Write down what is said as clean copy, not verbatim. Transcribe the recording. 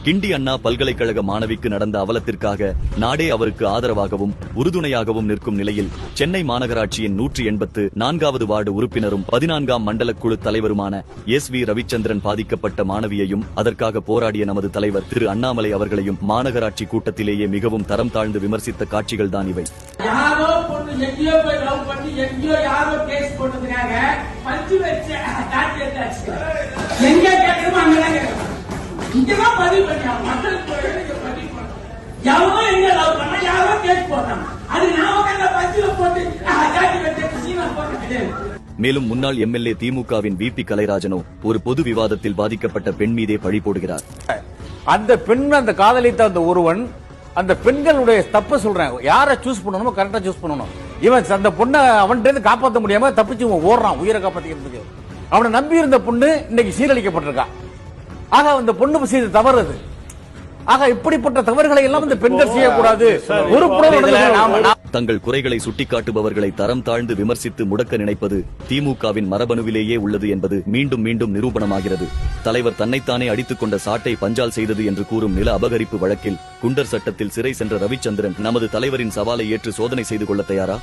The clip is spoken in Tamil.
கிண்டி அண்ணா பல்கலைக்கழக மாணவிக்கு நடந்த அவலத்திற்காக நாடே அவருக்கு ஆதரவாகவும் உறுதுணையாகவும் நிற்கும் நிலையில் சென்னை மாநகராட்சியின் 184வது வார்டு உறுப்பினரும் 14ஆம் மண்டல குழு தலைவருமான SV ரவிச்சந்திரன் பாதிக்கப்பட்ட மாணவியையும் அதற்காக போராடிய நமது தலைவர் திரு அண்ணாமலை அவர்களையும் மாநகராட்சி கூட்டத்திலேயே மிகவும் தரம் தாழ்ந்து விமர்சித்த காட்சிகள் தான் இவை. மேலும் முன்னாள் MLA திமுகவின் VP கலைராஜனோ ஒரு பொது விவாதத்தில் பாதிக்கப்பட்ட பெண் மீதே பழி போடுகிறார். அந்த பெண் அந்த காதலித்த அந்த ஒருவன் அந்த பெண்களுடைய தப்ப சொல்றேன், யாரை சூஸ் பண்ணணுமோ கரெக்டா சூஸ் பண்ணணும். இவன் அந்த பொண்ணை அவன்கிட்ட காப்பாற்ற முடியாம தப்பிச்சு ஓடுறான் உயிரை காப்பாத்திக்கிறதுக்கு. அவனை நம்பி இருந்த பொண்ணு இன்னைக்கு சீரழிக்கப்பட்டிருக்கா. ஆக அந்த பொண்ணு செய்த தவறு அது. ஆக இப்படிப்பட்ட தவறுகளை எல்லாம் இந்த பெண்கள் செய்யக்கூடாது. தங்கள் குறைகளை சுட்டிக்காட்டுபவர்களை தரம் தாழ்ந்து விமர்சித்து முடக்க நினைப்பது திமுகவின் மரபணுவிலேயே உள்ளது என்பது மீண்டும் மீண்டும் நிரூபணமாகிறது. தலைவர் தன்னைத்தானே அடித்துக் கொண்ட சாட்டை பஞ்சால் செய்தது என்று கூறும் நில அபகரிப்பு வழக்கில் குண்டர் சட்டத்தில் சிறை சென்ற ரவிச்சந்திரன் நமது தலைவரின் சவாலை ஏற்று சோதனை செய்து கொள்ள தயாரா?